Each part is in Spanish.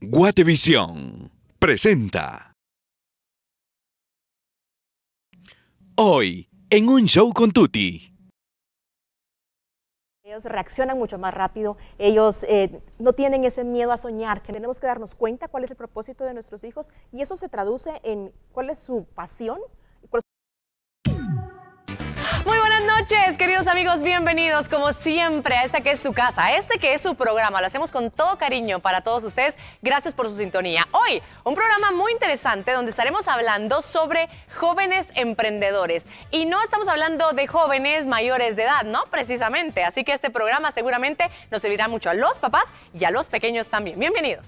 Guatevisión presenta. Hoy, en un show con Tuti. Ellos reaccionan mucho más rápido, ellos no tienen ese miedo a soñar, que tenemos que darnos cuenta cuál es el propósito de nuestros hijos y eso se traduce en cuál es su pasión. Muy buenas noches, queridos amigos, bienvenidos como siempre a esta que es su casa, a este que es su programa. Lo hacemos con todo cariño para todos ustedes. Gracias por su sintonía. Hoy, un programa muy interesante donde estaremos hablando sobre jóvenes emprendedores. Y no estamos hablando de jóvenes mayores de edad, ¿no? Precisamente. Así que este programa seguramente nos servirá mucho a los papás y a los pequeños también. Bienvenidos.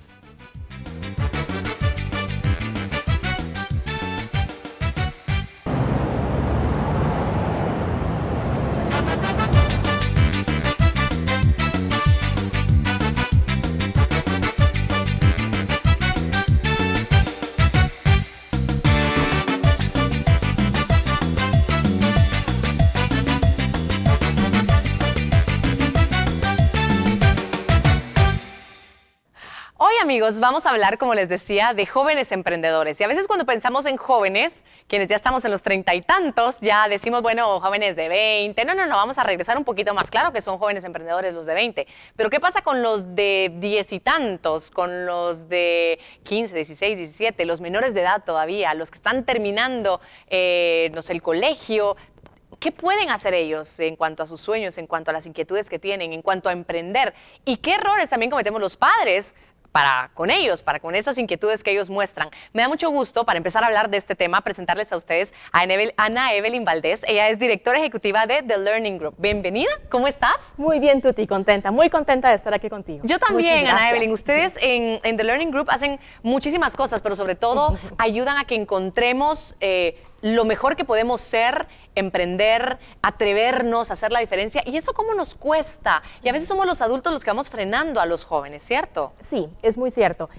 Hoy, amigos, vamos a hablar, como les decía, de jóvenes emprendedores. Y a veces cuando pensamos en jóvenes, quienes ya estamos en los 30 y tantos, ya decimos, bueno, jóvenes de 20. No, vamos a regresar un poquito más. Claro que son jóvenes emprendedores los de 20. Pero ¿qué pasa con los de 10 y tantos? Con los de 15, 16, 17, los menores de edad todavía, los que están terminando, no sé, el colegio. ¿Qué pueden hacer ellos en cuanto a sus sueños, en cuanto a las inquietudes que tienen, en cuanto a emprender? ¿Y qué errores también cometemos los padres con con esas inquietudes que ellos muestran? Me da mucho gusto, para empezar a hablar de este tema, presentarles a ustedes a Ana Evelyn Valdés. Ella es directora ejecutiva de The Learning Group. Bienvenida, ¿cómo estás? Muy bien, Tuti, contenta, muy contenta de estar aquí contigo. Yo también, Ana Evelyn. Ustedes en The Learning Group hacen muchísimas cosas, pero sobre todo ayudan a que encontremos lo mejor que podemos ser, emprender, atrevernos, hacer la diferencia. ¿Y eso cómo nos cuesta? Y a veces somos los adultos los que vamos frenando a los jóvenes, ¿cierto? Sí, es muy cierto.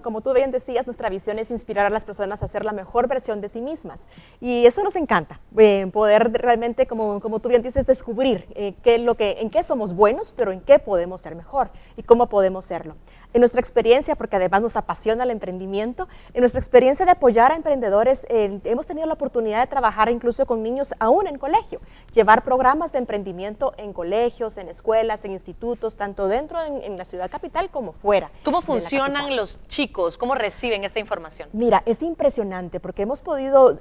Como tú bien decías, nuestra visión es inspirar a las personas a ser la mejor versión de sí mismas. Y eso nos encanta, poder realmente, como tú bien dices, descubrir en qué somos buenos, pero en qué podemos ser mejor y cómo podemos serlo. En nuestra experiencia, porque además nos apasiona el emprendimiento, en nuestra experiencia de apoyar a emprendedores, hemos tenido la oportunidad de trabajar incluso con niños aún en colegio, llevar programas de emprendimiento en colegios, en escuelas, en institutos, tanto dentro en la ciudad capital como fuera. ¿Cómo funcionan los chicos? ¿Cómo reciben esta información? Mira, es impresionante porque hemos podido,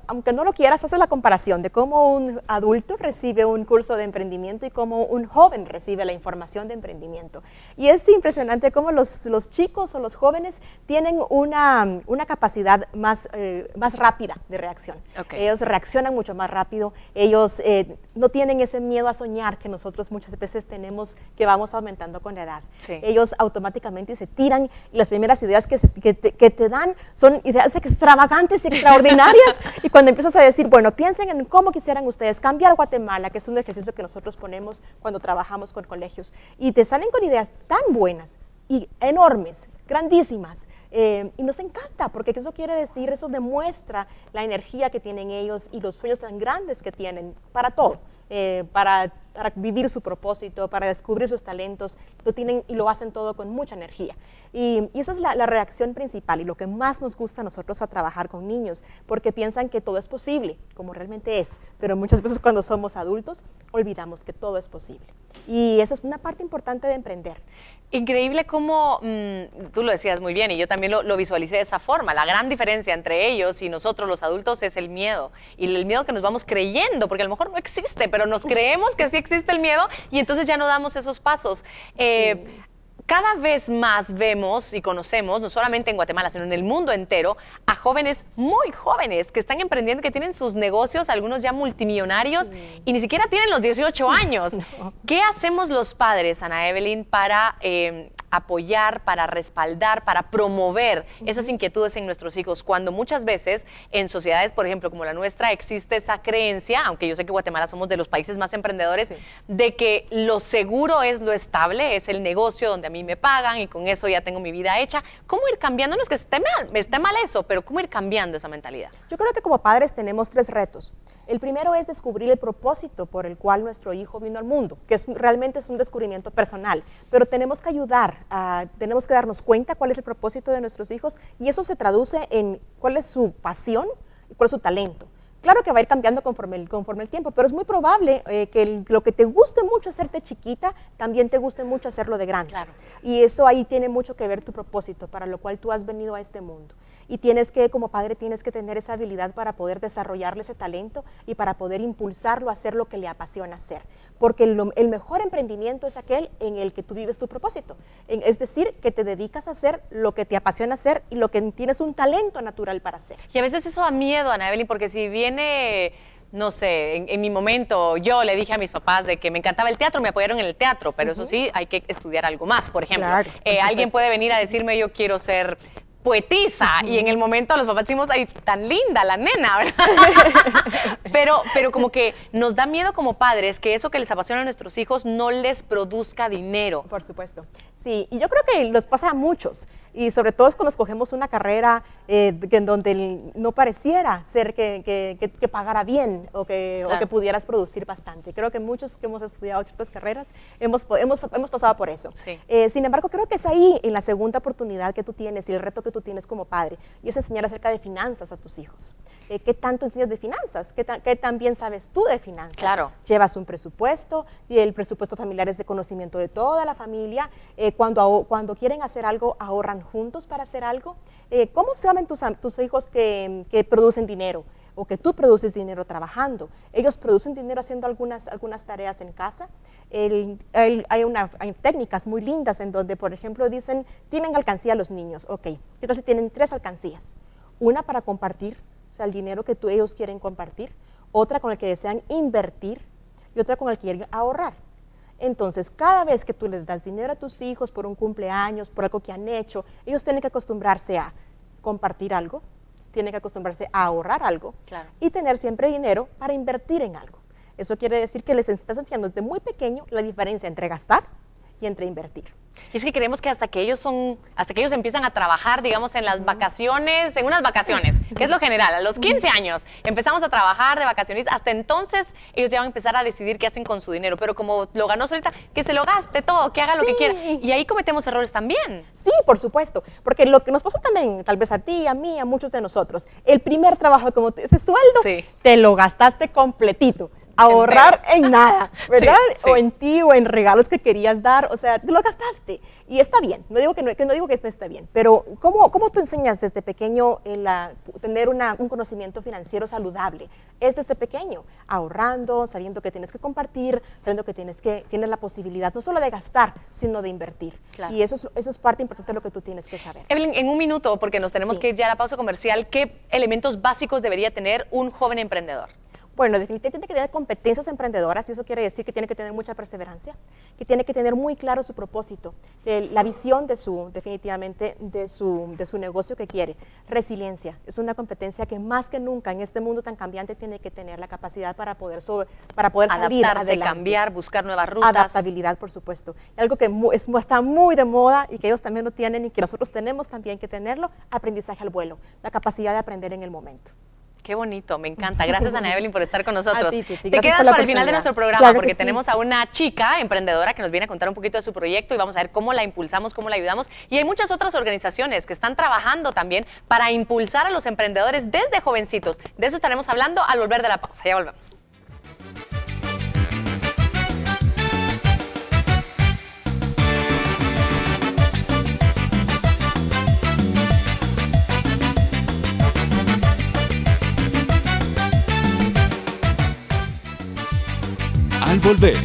aunque no lo quieras, hacer la comparación de cómo un adulto recibe un curso de emprendimiento y cómo un joven recibe la información de emprendimiento. Y es impresionante cómo los chicos o los jóvenes tienen una capacidad más rápida de reacción. Okay. Ellos reaccionan mucho más rápido, ellos no tienen ese miedo a soñar que nosotros muchas veces tenemos, que vamos aumentando con la edad. Sí. Ellos automáticamente se tiran y las primeras ideas que te dan son ideas extravagantes y extraordinarias y cuando empiezas a decir, bueno, piensen en cómo quisieran ustedes cambiar Guatemala, que es un ejercicio que nosotros ponemos cuando trabajamos con colegios, y te salen con ideas tan buenas y enormes, grandísimas, y nos encanta, porque eso quiere decir, eso demuestra la energía que tienen ellos y los sueños tan grandes que tienen para todo, para vivir su propósito, para descubrir sus talentos, lo tienen y lo hacen todo con mucha energía. Y esa es la reacción principal y lo que más nos gusta a nosotros a trabajar con niños, porque piensan que todo es posible, como realmente es, pero muchas veces cuando somos adultos olvidamos que todo es posible. Y esa es una parte importante de emprender. Increíble cómo, tú lo decías muy bien y yo también lo visualicé de esa forma. La gran diferencia entre ellos y nosotros los adultos es el miedo. Y el miedo que nos vamos creyendo, porque a lo mejor no existe, pero nos creemos que sí existe el miedo y entonces ya no damos esos pasos. Cada vez más vemos y conocemos, no solamente en Guatemala, sino en el mundo entero, a jóvenes muy jóvenes que están emprendiendo, que tienen sus negocios, algunos ya multimillonarios, y ni siquiera tienen los 18 años. No. ¿Qué hacemos los padres, Ana Evelyn, para apoyar, para respaldar, para promover esas inquietudes en nuestros hijos? Cuando muchas veces en sociedades, por ejemplo, como la nuestra, existe esa creencia, aunque yo sé que Guatemala somos de los países más emprendedores, de que lo seguro es lo estable, es el negocio donde a mí me pagan y con eso ya tengo mi vida hecha. ¿Cómo ir cambiando? No es que esté mal eso, pero ¿cómo ir cambiando esa mentalidad? Yo creo que como padres tenemos 3 retos. El primero es descubrir el propósito por el cual nuestro hijo vino al mundo, que realmente es un descubrimiento personal, pero tenemos que ayudar tenemos que darnos cuenta cuál es el propósito de nuestros hijos y eso se traduce en cuál es su pasión y cuál es su talento. Claro que va a ir cambiando conforme el tiempo, pero es muy probable que lo que te guste mucho hacerte chiquita, también te guste mucho hacerlo de grande. Claro. Y eso ahí tiene mucho que ver tu propósito, para lo cual tú has venido a este mundo. Y como padre, tienes que tener esa habilidad para poder desarrollarle ese talento y para poder impulsarlo a hacer lo que le apasiona hacer. Porque el mejor emprendimiento es aquel en el que tú vives tu propósito. Es decir, que te dedicas a hacer lo que te apasiona hacer y lo que tienes un talento natural para hacer. Y a veces eso da miedo, Ana Evelyn, porque si viene, no sé, en mi momento yo le dije a mis papás de que me encantaba el teatro, me apoyaron en el teatro, pero eso sí, hay que estudiar algo más. Por ejemplo, Claro, por alguien puede venir a decirme yo quiero ser poetisa, y en el momento los papás decimos, ay, tan linda la nena, ¿verdad? pero como que nos da miedo como padres que eso que les apasiona a nuestros hijos no les produzca dinero. Por supuesto, sí, y yo creo que los pasa a muchos, y sobre todo es cuando escogemos una carrera en donde no pareciera ser que pagara bien o que pudieras producir bastante. Creo que muchos que hemos estudiado ciertas carreras hemos pasado por eso. Sí. Sin embargo, creo que es ahí en la segunda oportunidad que tú tienes y el reto que tú tienes como padre, y es enseñar acerca de finanzas a tus hijos. ¿Qué tanto enseñas de finanzas? ¿Qué tan bien sabes tú de finanzas? Claro. Llevas un presupuesto, y el presupuesto familiar es de conocimiento de toda la familia. Cuando quieren hacer algo, ahorran juntos para hacer algo. ¿Cómo saben tus hijos que producen dinero? O que tú produces dinero trabajando. Ellos producen dinero haciendo algunas tareas en casa. Hay técnicas muy lindas en donde, por ejemplo, dicen, tienen alcancía los niños. Ok, ¿qué tal si tienen 3 alcancías? Una para compartir, o sea, el dinero que ellos quieren compartir. Otra con el que desean invertir y otra con el que quieren ahorrar. Entonces, cada vez que tú les das dinero a tus hijos por un cumpleaños, por algo que han hecho, ellos tienen que acostumbrarse a compartir algo, tienen que acostumbrarse a ahorrar algo, claro, y tener siempre dinero para invertir en algo. Eso quiere decir que les estás enseñando desde muy pequeño la diferencia entre gastar y entre invertir. Y es que creemos que hasta que ellos empiezan a trabajar, digamos, en las vacaciones, en unas vacaciones, que es lo general, a los 15 años empezamos a trabajar de vacaciones, hasta entonces ellos ya van a empezar a decidir qué hacen con su dinero, pero como lo ganó solita, que se lo gaste todo, que haga lo que quiera, y ahí cometemos errores también. Sí, por supuesto, porque lo que nos pasa también, tal vez a ti, a mí, a muchos de nosotros, el primer trabajo, como ese sueldo, te lo gastaste completito. Ahorrar en nada, ¿verdad? Sí. O en ti o en regalos que querías dar, o sea, te lo gastaste. Y está bien, no digo que esto esté bien, pero ¿cómo tú enseñas desde pequeño tener un conocimiento financiero saludable? Es desde pequeño, ahorrando, sabiendo que tienes que compartir, sabiendo que tienes la posibilidad no solo de gastar, sino de invertir. Claro. Y eso es parte importante de lo que tú tienes que saber. Evelyn, en un minuto, porque nos tenemos que ir ya a la pausa comercial, ¿qué elementos básicos debería tener un joven emprendedor? Bueno, definitivamente tiene que tener competencias emprendedoras, y eso quiere decir que tiene que tener mucha perseverancia, que tiene que tener muy claro su propósito, la visión definitivamente de su negocio que quiere. Resiliencia es una competencia que más que nunca en este mundo tan cambiante tiene que tener la capacidad para poder salir adelante. Cambiar, buscar nuevas rutas. Adaptabilidad, por supuesto. Y algo que está muy de moda y que ellos también lo tienen y que nosotros tenemos también que tenerlo, aprendizaje al vuelo, la capacidad de aprender en el momento. Qué bonito, me encanta. Gracias, Ana Evelyn, por estar con nosotros. A ti, Tuti. Te quedas para el final de nuestro programa, claro porque sí, tenemos a una chica emprendedora que nos viene a contar un poquito de su proyecto y vamos a ver cómo la impulsamos, cómo la ayudamos. Y hay muchas otras organizaciones que están trabajando también para impulsar a los emprendedores desde jovencitos. De eso estaremos hablando al volver de la pausa. Ya volvemos. Al volver.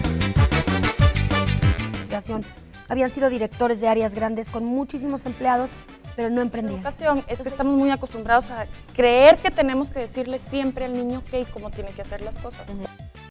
Habían sido directores de áreas grandes con muchísimos empleados, pero no emprendían. La educación es que estamos muy acostumbrados a creer que tenemos que decirle siempre al niño qué y cómo tiene que hacer las cosas.